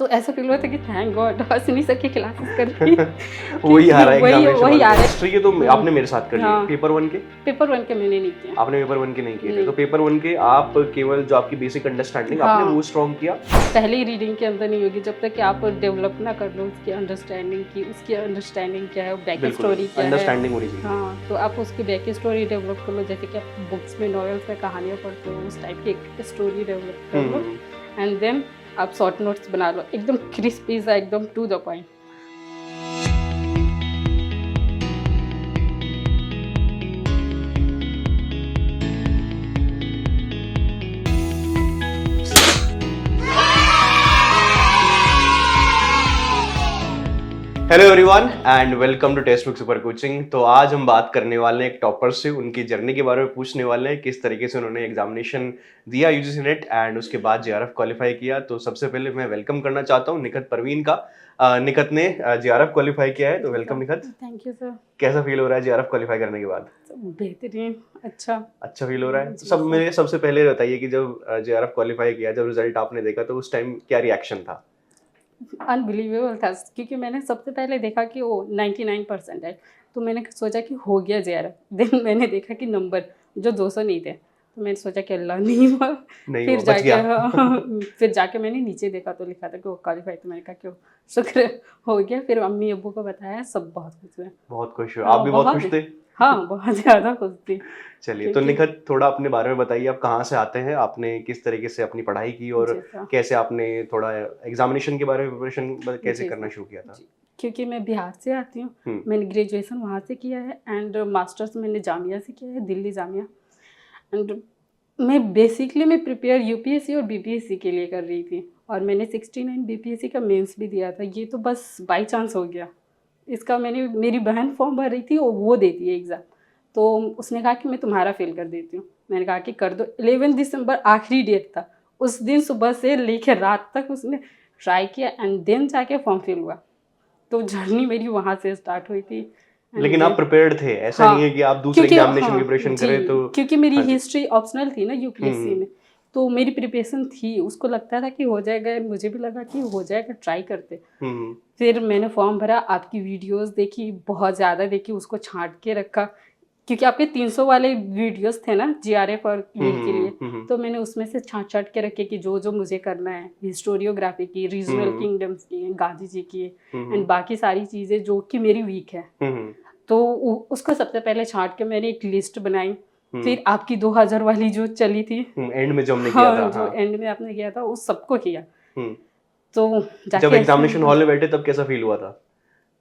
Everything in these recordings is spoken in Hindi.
तो ऐसा फील हुआ था कि थैंक गॉड हंस नहीं सके क्लासेस करके वही आ रहा है एग्जामिनेशन वही आ रहा है। हिस्ट्री के तो आपने मेरे साथ कर लिए हाँ। पेपर वन के। पेपर 1 के मैंने नहीं किया। आपने पेपर वन के नहीं किए थे, नहीं। तो पेपर वन के आप केवल जो आपकी बेसिक अंडरस्टैंडिंग आपने हाँ। वो स्ट्रॉन्ग किया। पहली रीडिंग के अंदर नहीं होगी जब तक कि आप डेवलप ना कर लो उसकी अंडरस्टैंडिंग क्या है, बैक बिल्कुल स्टोरी क्या है। अंडरस्टैंडिंग होनी चाहिए। हाँ, तो आप उसकी बैक स्टोरी डेवलप कर लो, जैसे कि आप बुक्स में, नॉवेल्स में कहानियाँ पढ़ते हो, उस टाइप की एक स्टोरी डेवलप कर लो एंड देन आप शॉर्ट नोट्स बना लो, एकदम क्रिस्पी सा, एकदम to the point. Hello everyone and welcome to text book super coaching. तो आज हम बात करने वाले हैं एक टॉपर से, उनकी जर्नी के बारे में पूछने वाले हैं, किस तरीके से उन्होंने एग्जामिनेशन दिया यूजीसी नेट एंड उसके बाद जेआरएफ क्वालिफाई किया। तो सबसे पहले मैं वेलकम करना चाहता हूँ निखत परवीन का। निखत ने जेआरएफ क्वालिफाई किया है, तो welcome Nikhat. Thank you sir. कैसा फील हो रहा है जेआरएफ क्वालिफाई करने के बाद? बेहतरीन, अच्छा फील हो रहा है। सबसे पहले बताइए कि जब जेआरएफ क्वालिफाई किया, जब रिजल्ट आपने देखा, तो उस टाइम क्या रिएक्शन था? अनबिलीवेबल था, क्योंकि मैंने सबसे पहले देखा कि वो 99% है, तो मैंने सोचा कि हो गया जेआरएफ। देन मैंने देखा कि नंबर जो 200 नहीं थे, तो मैंने सोचा कि अल्लाह नहीं हुआ। फिर बच जाके गया। फिर जाके मैंने नीचे देखा तो लिखा था कि वो क्वालिफाई, तो मैंने कहा क्यों शुक्र हो गया। फिर अम्मी अब्बू को बताया, सब बहुत खुश हुए। बहुत खुश हुए, आप भी बहुत खुश थे? हाँ, बहुत ज़्यादा खुश थी। चलिए, तो निखत थोड़ा अपने बारे में बताइए, आप कहाँ से आते हैं, आपने किस तरीके से अपनी पढ़ाई की और कैसे आपने थोड़ा एग्जामिनेशन के बारे में प्रिपरेशन कैसे करना शुरू किया था? क्योंकि मैं बिहार से आती हूँ, मैंने ग्रेजुएशन वहाँ से किया है एंड मास्टर्स मैंने जामिया से किया है, दिल्ली जामिया। एंड मैं प्रिपेयर यूपीएससी और बीपीएससी के लिए कर रही थी, और मैंने 69 बीपीएससी का मेंस भी दिया था। ये तो बस बाई चांस हो गया। इसका मेरी बहन फॉर्म भर रही थी और वो देती है एग्ज़ाम, तो उसने कहा कि मैं तुम्हारा फेल कर देती हूँ। मैंने कहा कि कर दो। 11 दिसंबर आखिरी डेट था, उस दिन सुबह से लेकर रात तक उसने ट्राई किया एंड देन जाके फॉर्म फिल हुआ। तो जर्नी मेरी वहाँ से स्टार्ट हुई थी। लेकिन आप प्रिपेयर्ड थे, ऐसा नहीं है कि आप दूसरे एग्जामिनेशन की प्रिपरेशन करें तो? क्योंकि मेरी हिस्ट्री ऑप्शनल थी ना यूपीएससी में, तो मेरी प्रिपरेशन थी, उसको लगता था कि हो जाएगा, मुझे भी लगा कि हो जाएगा, ट्राई करते। फिर मैंने फॉर्म भरा, आपकी वीडियोस देखी, बहुत ज़्यादा देखी, उसको छांट के रखा, क्योंकि आपके 300 वाले वीडियोस थे ना जीआरएफ और ये के लिए, तो मैंने उसमें से छांट के रखे कि जो जो मुझे करना है, हिस्टोरियोग्राफी की, रीजनल किंगडम्स की, गांधी जी की एंड बाकी सारी चीज़ें जो कि मेरी वीक है, तो उसको सबसे पहले छांट के मैंने एक लिस्ट बनाई। फिर आपकी 2000 वाली जो चली थी एंड में जो हमने किया था, जो एंड में आपने किया था, उस सबको किया। तो जब एग्जामिनेशन हॉल में बैठे तब कैसा फील हुआ था?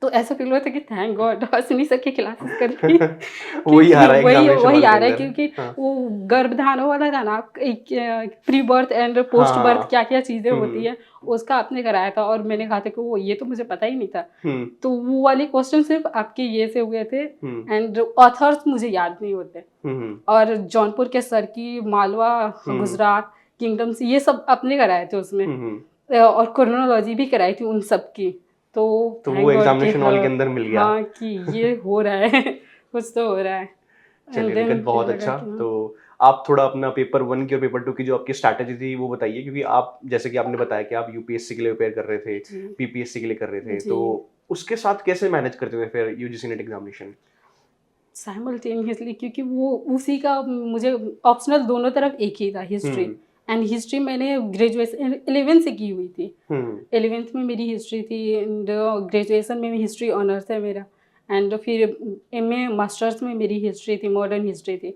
तो ऐसा फील हुआ था कि थैंक गॉड हंस नहीं सके क्लासेस करके। वही आ रहा है एग्जामिनेशन वही आ हॉल रहा है, के अंदर। क्योंकि वो गर्भधारणों वाला था ना, pre birth and post birth क्या क्या चीजें होती है, उसका आपने कराया था, और मैंने कहा था कि वो ये तो मुझे पता ही नहीं था। तो वो वाले क्वेश्चन सिर्फ आपके ये से हुए थे एंड ऑथर्स मुझे याद नहीं होते। और जौनपुर के सर की, मालवा, गुजरात किंगडम्स, ये सब अपने कराए थे उसमें, और क्रोनोलॉजी भी कराई थी उन सब की। तो वो एग्जामिनेशन हॉल के अंदर मिल गया। हाँ, कि ये हो रहा है, कुछ तो हो रहा है। चलिए निखत, बहुत अच्छा। तो आप थोड़ा अपना पेपर 1 की और पेपर 2 की जो आपकी स्ट्रैटेजी थी वो बताइए, क्योंकि आप जैसे कि आपने बताया कि आप यूपीएससी के लिए प्रिपेयर कर रहे थे, पीपीएससी के लिए कर रहे थे, तो उसके साथ कैसे मैनेज करते थे फिर यूजीसी नेट एग्जामिनेशन साइमल्टेनियसली? क्योंकि वो उसी का मुझे ऑप्शनल दोनों तरफ एक ही था, हिस्ट्री एंड हिस्ट्री मैंने ग्रेजुएशन 11 से की हुई थी। 11th में मेरी हिस्ट्री थी एंड ग्रेजुएशन में हिस्ट्री ऑनर्स है मेरा, एंड फिर एमए मास्टर्स में मेरी हिस्ट्री थी, मॉडर्न हिस्ट्री थी।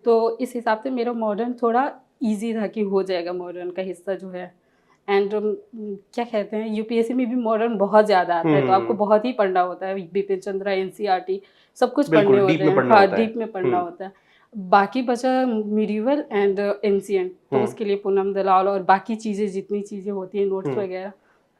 तो इस हिसाब से मेरा मॉडर्न थोड़ा इजी था कि हो जाएगा मॉडर्न का हिस्सा जो है। एंड क्या कहते हैं, यूपीएससी में भी मॉडर्न बहुत ज़्यादा आता है, तो आपको बहुत ही पढ़ना होता है, बिपिन चंद्रा, एनसीईआरटी सब कुछ पढ़ने होते हैं। हाँ, डीप में पढ़ना होता है। बाकी बचा मिडिवल एंड एंशिएंट, तो उसके लिए पूनम दलाल और बाकी चीज़ें, जितनी चीज़ें होती हैं, नोट्स वगैरह,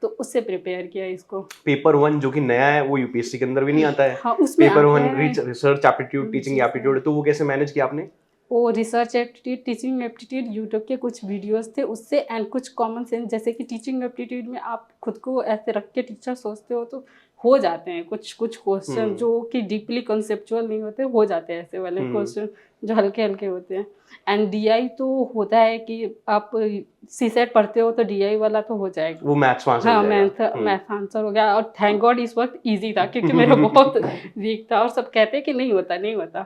तो उससे प्रिपेयर किया इसको। पेपर 1 जो कि नया है, वो यूपीएससी के अंदर भी नहीं आता है। हाँ, उसमें paper 1 research aptitude, teaching aptitude, तो वो कैसे मैनेज किया आपने? वो research aptitude, teaching aptitude, YouTube के कुछ वीडियोस थे उससे, एंड कुछ कॉमन सेंस, जैसे कि टीचिंग एप्टीट्यूड में आप खुद को ऐसे रख के टीचर सोचते हो तो हो जाते हैं कुछ कुछ क्वेश्चन जो कि डीपली कंसेप्चुअल नहीं होते, हो जाते हैं ऐसे वाले क्वेश्चन जो हल्के हल्के होते हैं। एंड डीआई तो होता है कि आप सीसेट पढ़ते हो तो डीआई वाला तो हो जाएगा, वो मैथ्स आंसर हाँ हो जाएगा। मैथ आंसर हो गया। और थैंक गॉड इस वक्त इजी था क्योंकि मेरा बहुत वीक था और सब कहते हैं कि नहीं होता नहीं होता।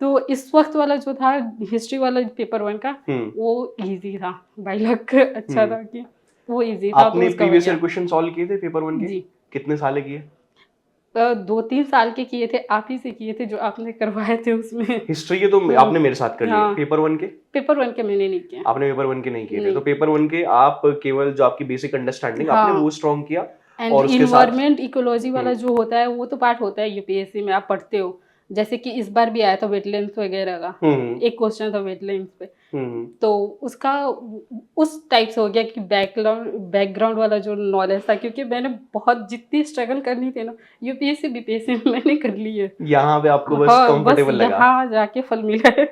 तो इस वक्त वाला जो था हिस्ट्री वाला पेपर 1 का वो इजी था, बाय लक अच्छा था कि वो इजी था। आपने तो प्रीवियस ईयर क्वेश्चन सॉल्व किए थे पेपर 1 के? जी। कितने साल किए? 2-3 साल के किए थे, आप ही से किए थे जो आपने करवाए थे उसमें। हिस्ट्री के तो आपने मेरे साथ कर लिए। हाँ। पेपर 1 के? पेपर 1 के मैंने नहीं किया। आपने पेपर 1 के नहीं किए थे, नहीं। तो पेपर 1 के आप केवल जो आपकी बेसिक अंडरस्टैंडिंग आपने हाँ। वो स्ट्रॉन्ग किया एंड और उसके साथ इन्वायरमेंट इकोलॉजी वाला जो होता है वो तो पार्ट होता है यूपीएससी में, आप पढ़ते हो। जैसे कि इस बार भी आया था वेटलैंड्स वगैरह का, एक क्वेश्चन था वेटलैंड्स पे, तो उसका उस टाइप से हो गया कि बैकग्राउंड वाला जो नॉलेज था, क्योंकि मैंने बहुत जितनी स्ट्रगल करनी थी ना यूपीएससी बीपीएससी में मैंने कर ली है। यहाँ पे आपको बस हाँ, बस कंफर्टेबल लगा। यहाँ जाके फल मिला है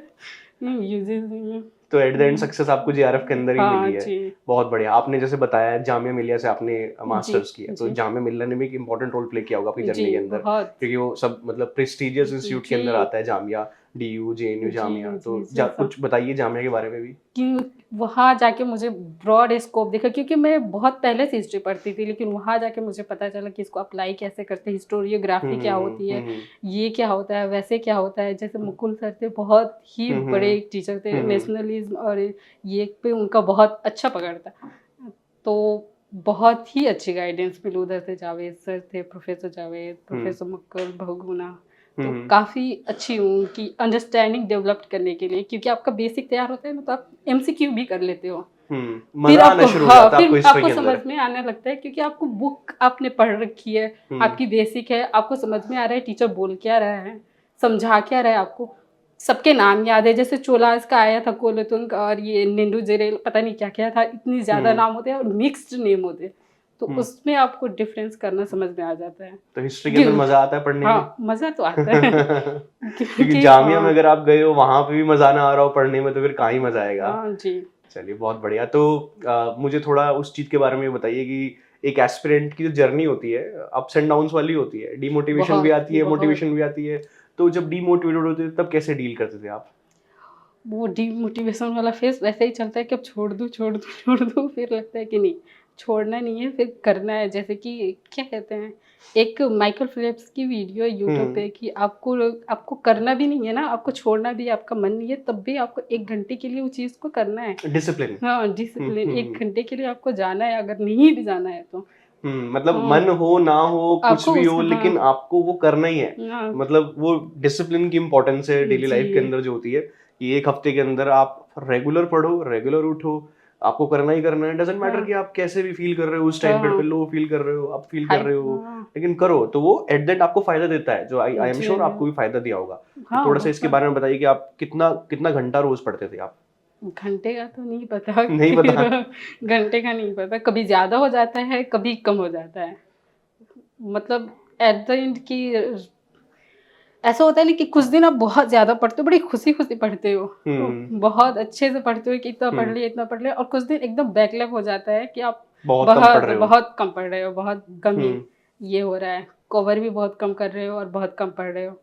यूजीसी में। तो एट द एंड सक्सेस आपको जेआरएफ के अंदर ही हाँ मिली है। जी। बहुत बढ़िया। आपने जैसे बताया जामिया मिलिया से आपने मास्टर्स किया, तो जी। जामिया मिलिया ने भी एक इम्पोर्टेंट रोल प्ले किया होगा आपकी जर्नी जी के अंदर, बहुत। क्योंकि वो सब मतलब प्रेस्टिजियस इंस्टीट्यूट के जी। अंदर आता है जामिया, डीयू, जेएनयू, जामिया। तो जी, कुछ बताइए जामिया के बारे में भी। कि वहाँ जाके मुझे ब्रॉड स्कोप देखा, क्योंकि मैं बहुत पहले से हिस्ट्री पढ़ती थी, लेकिन वहाँ जाके मुझे पता चला कि इसको अप्लाई कैसे करते हैं, हिस्टोरियोग्राफी क्या होती है, ये क्या होता है, वैसे क्या होता है। जैसे मुकुल सर थे, बहुत ही बड़े टीचर थे, नेशनलिज्म और ये पे उनका बहुत अच्छा पकड़ था, तो बहुत ही अच्छी गाइडेंस मिली उधर से। जावेद सर थे, प्रोफेसर जावेद, प्रोफेसर मुकुल बहुगुना, तो काफ़ी अच्छी हूँ उनकी अंडरस्टैंडिंग डेवलप करने के लिए, क्योंकि आपका बेसिक तैयार होता है ना तो आप एमसीक्यू भी कर लेते हो, फिर आपको फिर आपको समझ में आने लगता है, क्योंकि आपको बुक आपने पढ़ रखी है, आपकी बेसिक है, आपको समझ में आ रहा है टीचर बोल क्या रहा है, समझा क्या रहा है, आपको सबके नाम याद है। जैसे चोलास का आया था कोलोतुंग और ये निंडू जेरेल, पता नहीं क्या क्या था, इतनी ज़्यादा नाम होते हैं और मिक्स्ड नेम होते हैं, तो उसमें आपको डिफरेंस करना समझ में आ जाता है। तो हिस्ट्री के अंदर मजा आता है पढ़ने में? हाँ, मजा तो आता है क्योंकि जामिया में अगर आप गए हो वहां पे भी मजा ना आ रहा हो पढ़ने में, तो फिर कहाँ ही मजा आएगा। हाँ जी। चलिए बहुत बढ़िया। तो मुझे थोड़ा उस चीज के बारे में बताइए कि एक एस्पिरेंट की जो जर्नी होती है अप्स एंड डाउन्स वाली होती है, डिमोटिवेशन भी आती है, मोटिवेशन भी आती है, तो जब डीमोटिवेटेड होते थे तब कैसे डील करते थे आप? वो डीमोटिवेशन वाला फेज वैसे ही चलता है कि अब छोड़ दूँ, फिर लगता है कि नहीं छोड़ना नहीं है, फिर करना है। जैसे कि क्या कहते हैं, एक माइकल फिलिप्स की वीडियो है यूट्यूब पे कि आपको करना भी नहीं है ना, आपको छोड़ना भी आपका मन नहीं है, तब भी आपको 1 घंटे के लिए उस चीज़ को करना है। डिसिप्लिन। हाँ, डिसिप्लिन 1 घंटे के लिए आपको जाना है, अगर नहीं भी जाना है तो। मतलब मन हो ना हो कुछ भी हो, लेकिन आपको वो करना ही है। मतलब वो डिसिप्लिन की इम्पोर्टेंस है डेली लाइफ के अंदर जो होती है, कि 1 हफ्ते के अंदर आप रेगुलर पढ़ो, रेगुलर उठो, आपको करना ही करना है। डजंट मैटर कि आप कैसे भी फील कर रहे हो उस टाइम पे लो फील कर रहे हो, आप फील कर रहे हो, लेकिन करो तो वो एट द एंड आपको फायदा देता है, जो आई एम श्योर आपको भी फायदा दिया होगा। तो थोड़ा सा इसके बारे में बताइए कि आप कितना घंटा रोज पढ़ते थे आप? घंटे का तो नहीं पता, नहीं पता। घंटे का नहीं पता, कभी ज्यादा हो जाता है, कभी कम हो जाता है। मतलब एट द एंड की ऐसा होता है ना कि कुछ दिन आप बहुत ज्यादा पढ़ते हो, बड़ी खुशी खुशी पढ़ते हो, बहुत अच्छे से पढ़ते हो कि इतना पढ़ लिया, और कुछ दिन एकदम बैकलैग हो जाता है कि आप बहुत कम पढ़ रहे हो, बहुत कम ही ये हो रहा है, कवर भी बहुत कम कर रहे हो और बहुत कम पढ़ रहे हो,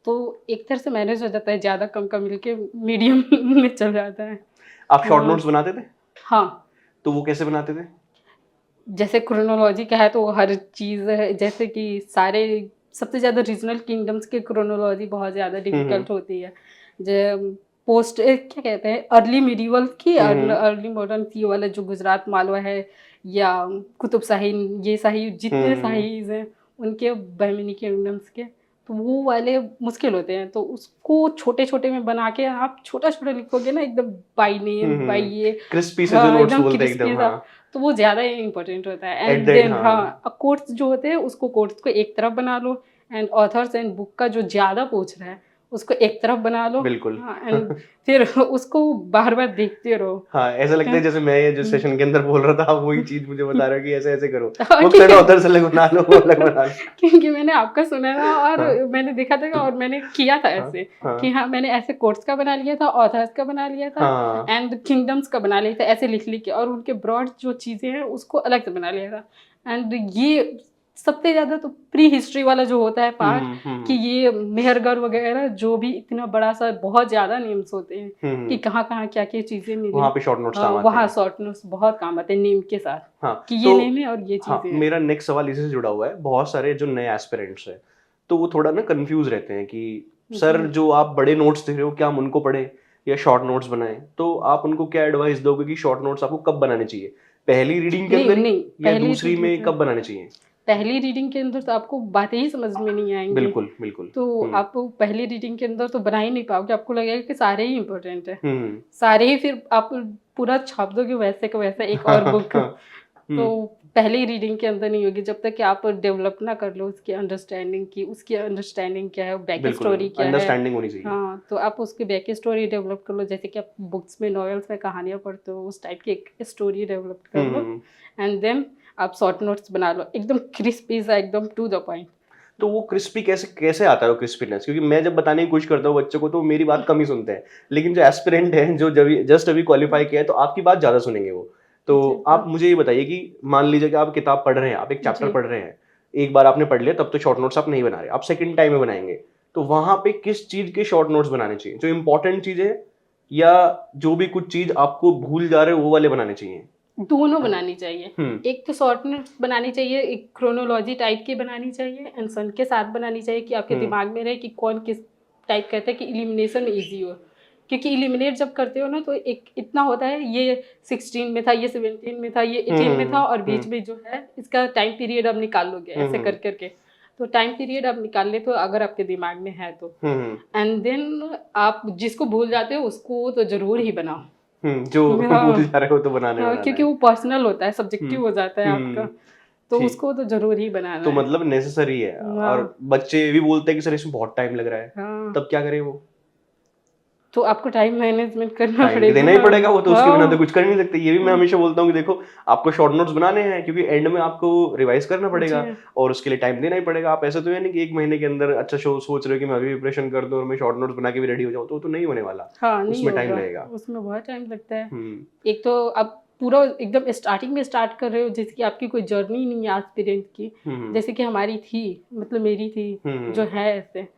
तो एक तरह से मैनेज हो जाता है, ज्यादा कम का मिलके मीडियम में चल जाता है। आप शॉर्ट नोट्स बनाते थे? हाँ। तो वो कैसे बनाते थे? जैसे क्रोनोलॉजी का है तो हर चीज़ है, जैसे कि सारे सबसे ज़्यादा रीजनल किंगडम्स की क्रोनोलॉजी बहुत ज़्यादा डिफिकल्ट होती है। जो पोस्ट क्या कहते हैं, अर्ली मिडीवल की अर्ली मॉडर्न ये वाला जो गुजरात मालवा है या कुतुब शाही, ये शाही जितने शाहीज हैं उनके बहमिनी किंगडम्स के, तो वो वाले मुश्किल होते हैं, तो उसको छोटे छोटे में बना के आप छोटा छोटा लिखोगे ना, एकदम बाई नेम बाई ये क्रिस्पी से जो नोट्स बोलते हैं एकदम, हाँ, तो वो ज़्यादा इम्पोर्टेंट होता है। एंड देन कोट्स जो होते हैं उसको कोट्स को एक तरफ बना लो, एंड ऑथर्स एंड बुक का जो ज़्यादा पूछ रहा है उसको एक तरफ बना लो। बिल्कुल। हाँ, एंड फिर उसको बार बार देखते रहो। हाँ, ऐसा लगता है जैसे मैं ये जो हम्म। सेशन के अंदर बोल रहा था, आप वही चीज मुझे बता रहे हो कि ऐसे ऐसे करो, हाँ, वो कहता उधर से अलग बना लो, वो अलग बना लो। क्योंकि मैंने आपका सुना था और हाँ मैंने देखा था और मैंने किया था हाँ ऐसे हाँ कि हाँ, मैंने ऐसे कोर्ट्स का बना लिया था, ऑथर्स का बना लिया था हाँ। एंड किंगडम्स का बना लिया था, ऐसे लिख लिख के, और उनके ब्रॉड जो चीज़ें हैं उसको अलग से बना लिया था। एंड ये सबसे ज़्यादा तो प्री हिस्ट्री वाला जो होता है पार्ट, कि ये मेहरगढ़ वगैरह जो भी इतना बड़ा सा बहुत ज़्यादा नेम्स होते हैं कि कहाँ कहाँ क्या क्या चीज़ें मिली, वहाँ पे शॉर्ट नोट्स काम आते वहाँ हैं। शॉर्ट नोट्स बहुत काम आते हैं नेम के साथ, हाँ, कि ये तो नेम है और ये हाँ, चीज़ें हैं। मेरा नेक्स्ट सवाल इसी से जुड़ा हुआ है। बहुत सारे जो नए एस्पिरेंट्स हैं, तो वो थोड़ा ना कंफ्यूज रहते हैं कि सर जो आप बड़े नोट्स दे रहे हो, क्या हम उनको पढ़ें या शॉर्ट नोट्स बनाएं? तो आप उनको क्या एडवाइस दोगे कि शॉर्ट नोट्स आपको कब बनाने चाहिए? पहली रीडिंग के नहीं अंदर ही नहीं, या पहली दूसरी रीडिंग में तो कब बनाने चाहिए? पहली रीडिंग के अंदर तो आपको बातें ही समझ में नहीं आएंगी। बिल्कुल बिल्कुल। तो आप पहली रीडिंग के अंदर तो बना ही नहीं पाओगे, आपको लगेगा कि सारे ही इम्पोर्टेंट है, हम्म सारे ही, फिर आप पूरा छाप दोगे वैसे का वैसा एक और बुक। तो पहली रीडिंग के अंदर नहीं होगी जब तक कि आप डेवलप ना कर लो उसकी अंडरस्टैंडिंग की, उसकी अंडरस्टैंडिंग क्या है, बैक बिल्कुल स्टोरी क्या है। अंडरस्टैंडिंग होनी चाहिए। हाँ, तो आप उसकी बैक स्टोरी डेवलप कर लो, जैसे कि आप बुक्स में, नॉवेल्स में कहानियाँ पढ़ते हो, उस टाइप की एक स्टोरी डेवलप कर लो एंड देन आप शॉर्ट नोट्स बना लो, एकदम क्रिस्पी सा, एकदम टू द पॉइंट। तो वो क्रिस्पी कैसे कैसे आता है वो क्रिस्पीनेस? क्योंकि मैं जब बताने की कोशिश करता हूँ बच्चों को तो वो मेरी बात कम ही सुनते हैं, लेकिन जो एस्पिरेंट हैं जो जब जस्ट अभी क्वालिफाई किया है तो आपकी बात ज्यादा सुनेंगे वो। तो जी आप मुझे ये बताइए कि मान लीजिए कि आप किताब पढ़ रहे हैं, आप एक चैप्टर जी। पढ़ रहे हैं, एक बार आपने पढ़ लिया, तब तो शॉर्ट नोट्स आप नहीं बना रहे, आप सेकंड टाइम में बनाएंगे, तो वहां पे किस चीज के शॉर्ट नोट्स बनाने चाहिए? जो इंपॉर्टेंट चीज है या जो भी कुछ चीज आपको भूल जा रहे हो वो वाले बनाने चाहिए? दोनों बनानी चाहिए। हम्म एक तो शॉर्ट नोट्स बनानी चाहिए, एक क्रोनोलॉजी टाइप की बनानी चाहिए एंड सन के साथ बनानी चाहिए, कि आपके दिमाग में रहे कि कौन किस टाइप कहता है, कि इलिमिनेशन में ईजी हो। क्योंकि इलिमिनेट जब करते हो ना तो एक इतना होता है, ये 16 में था, ये 17 में था, ये 18 में था, और बीच में जो है इसका टाइम पीरियड अब निकाल लोगे ऐसे कर करके। तो टाइम पीरियड आप निकाल ले तो अगर आपके दिमाग में है तो, एंड देन आप जिसको भूल जाते हो उसको तो जरूर ही बनाओ। जो भूल जा हाँ, रहे हो तो बनाने हाँ, बनाना क्योंकि है। वो पर्सनल होता है, सब्जेक्टिव हो जाता है आपका, हम्म तो ठीक। उसको तो जरूर ही बनाना तो है। मतलब नेसेसरी है, और हाँ बच्चे भी बोलते हैं कि सर इसमें बहुत टाइम लग रहा है, हाँ, तब क्या करें वो? तो आपको टाइम मैनेजमेंट करना टाइम पड़ेगा। देना ही पड़ेगा, वो तो उसके बिना तो हाँ कुछ कर नहीं सकते। ये भी मैं हमेशा बोलता हूँ कि देखो, आपको शॉर्ट नोट्स बनाने हैं क्योंकि एंड में आपको रिवाइज करना जी। पड़ेगा, और उसके लिए टाइम देना ही पड़ेगा। आप ऐसे तो है नहीं कि एक महीने के अंदर अच्छा शो सोच रहे हो कि मैं अभी प्रिपरेशन कर दूं और मैं शॉर्ट नोट्स बना के भी रेडी हो जाऊं, तो वो तो नहीं होने वाला, हाँ, नहीं उसमें टाइम होगा, लगेगा। उसमें बहुत टाइम लगता है। हम्म एक तो आप पूरा एकदम स्टार्टिंग में स्टार्ट कर रहे हो, जैसे कि आपकी कोई जर्नी नहीं है एस्पिरेंट की, हम्म जैसे कि हमारी थी, मतलब मेरी थी, हम्म जो है ऐसे,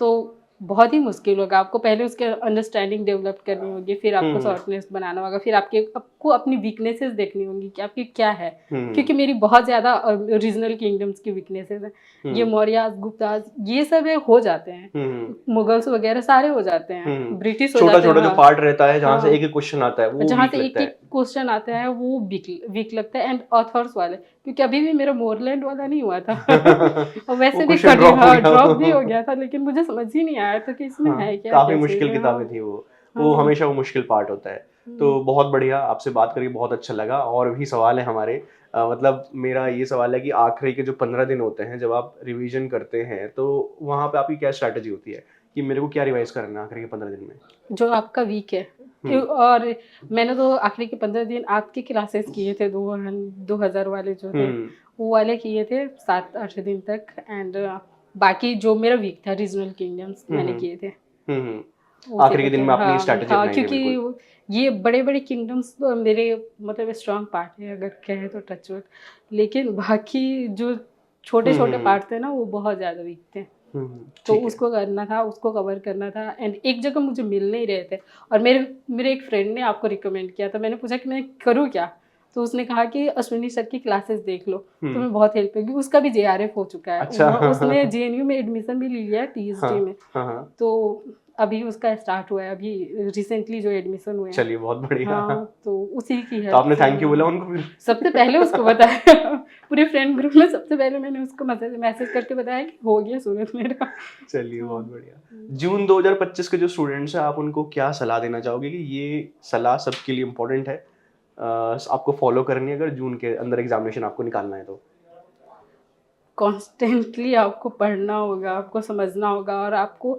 तो बहुत ही मुश्किल होगा। आपको पहले उसके अंडरस्टैंडिंग डेवलप करनी होगी, फिर आपको हम्म शॉर्टनेस बनाना होगा, फिर आपको अपनी वीकनेसेस देखनी होंगी कि आपकी क्या है। हम्म क्योंकि मेरी बहुत ज़्यादा रीजनल किंगडम्स की वीकनेसेस हैं, ये मौर्यास, गुप्तास, ये सब है, हो जाते हैं, मुगल्स वगैरह सारे हो जाते हैं, ब्रिटिश हो छोटा जाते हैं। छोटा जो हाँ पार्ट रहता है जहाँ से हाँ, एक एक क्वेश्चन आता है वो जहाँ वीक से एक लगता एक है। क्वेश्चन आता है वो वीक लगता है, एंड ऑथर्स वाले, क्योंकि अभी भी मेरा मोरलैंड वाला नहीं हुआ था। और वो वैसे भी क्वेश्चन ड्रॉप हो हाँ, गया ड्रॉप भी हो वो। गया था, लेकिन मुझे समझ ही नहीं आया था कि इसमें हाँ, है क्या, काफी कैसे। मुश्किल हाँ किताबें थी वो हाँ। हमेशा वो मुश्किल पार्ट होता है। तो बहुत बढ़िया, आपसे बात करके बहुत अच्छा लगा। और भी सवाल है हमारे, मतलब मेरा ये सवाल है कि आखिरी के जो 15 दिन होते हैं जब आप रिवीजन करते हैं, तो वहाँ पे आपकी क्या स्ट्रैटेजी होती है कि मेरे को क्या रिवाइज करना है आखिरी के 15 दिन में? जो आपका वीक है, हम्म और मैंने तो आखिरी के 15 दिन आपके क्लासेस किए थे, 2000 वाले जो थे, हम्म वो वाले किए थे 7-8 दिन तक, एंड बाकी जो मेरा वीक था रीजनल किंगडम्स मैंने हम्म किए थे हम्म उसी आखिरी पे के दिन थे। में अपनी हाँ स्ट्रैटेजी हाँ, अपनाएंगे क्योंकि बिल्कुल। ये बड़े बड़े किंगडम्स तो मेरे मतलब स्ट्रांग पार्ट है, अगर कहे तो टचवुड, लेकिन बाकी जो छोटे छोटे हम्म पार्ट थे ना वो बहुत ज़्यादा वीक थे। तो ठीक है। उसको करना था, उसको कवर करना था, एंड एक जगह मुझे मिल नहीं रहे थे, और मेरे एक फ्रेंड ने आपको रिकमेंड किया था, मैंने पूछा कि मैं करूँ क्या, तो उसने कहा कि अश्विनी सर की क्लासेस देख लो, तुम्हें बहुत हेल्प होगी। उसका भी JRF हो चुका है, अच्छा। उसने JNU में एडमिशन भी ले लिया है, TSG हाँ में। हाँ, तो अभी उसका स्टार्ट हुआ है, अभी रिसेंटली जो एडमिशन हुए हैं। चलिए बहुत बढ़िया। हाँ, तो उसी की तो हेल्प आपने से थैंक यू हुआ बोला है। उनको फिर? सबसे पहले उसको बताया, पूरे फ्रेंड ग्रुप में सबसे पहले मैंने उसको मैसेज करके बताया कि हो गया सूरत मेरा। चलिए हाँ। बहुत बढ़िया। जून 2025 के जो स्टूडेंट्स हैं, आप उनको क्या सलाह देना चाहोगे कि ये सलाह सबके लिए इम्पोर्टेंट है, आपको फॉलो करनी है अगर जून के अंदर एग्जामिनेशन आपको निकालना है तो? कॉन्स्टेंटली आपको पढ़ना होगा, आपको समझना होगा, और आपको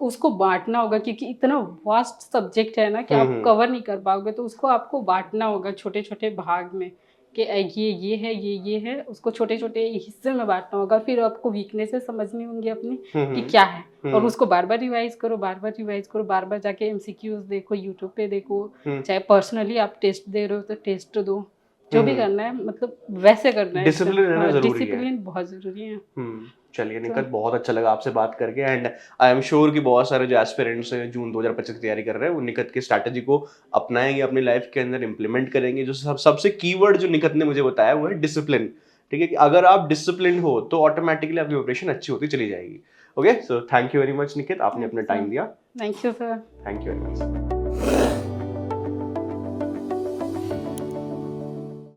उसको बांटना होगा, क्योंकि इतना वास्ट सब्जेक्ट है ना कि आप कवर नहीं कर पाओगे, तो उसको आपको बांटना होगा छोटे छोटे भाग में कि ये है, ये है, उसको छोटे छोटे हिस्से में बांटना होगा। फिर आपको वीकनेसेस समझनी होंगी अपनी कि क्या है, और उसको बार बार रिवाइज करो, बार बार जाके एमसीक्यूज देखो, यूट्यूब पे देखो, चाहे पर्सनली आप टेस्ट दे रहे हो तो टेस्ट दो, जो भी करना है मतलब वैसे करना है। डिसिप्लिन रहना जरूरी है। डिसिप्लिन बहुत जरूरी है। चलिए निखत, बहुत अच्छा लगा आपसे बात करके, एंड आई एम श्योर कि बहुत सारे जो एस्पिरेंट्स हैं जून 2025 की तैयारी कर रहे हैं वो निखत की स्ट्रैटेजी को अपनाएंगे, अपनी लाइफ के अंदर इंप्लीमेंट करेंगे। जो सबसे कीवर्ड जो निखत ने मुझे बताया वो है डिसिप्लिन। ठीक है, कि अगर आप डिसिप्लिन हो तो ऑटोमेटिकली आपकी प्रिपरेशन अच्छी होती चली जाएगी। Okay, so thank you very much Nikhit, आपने अपना टाइम दिया। Thank you sir. Thank you very much.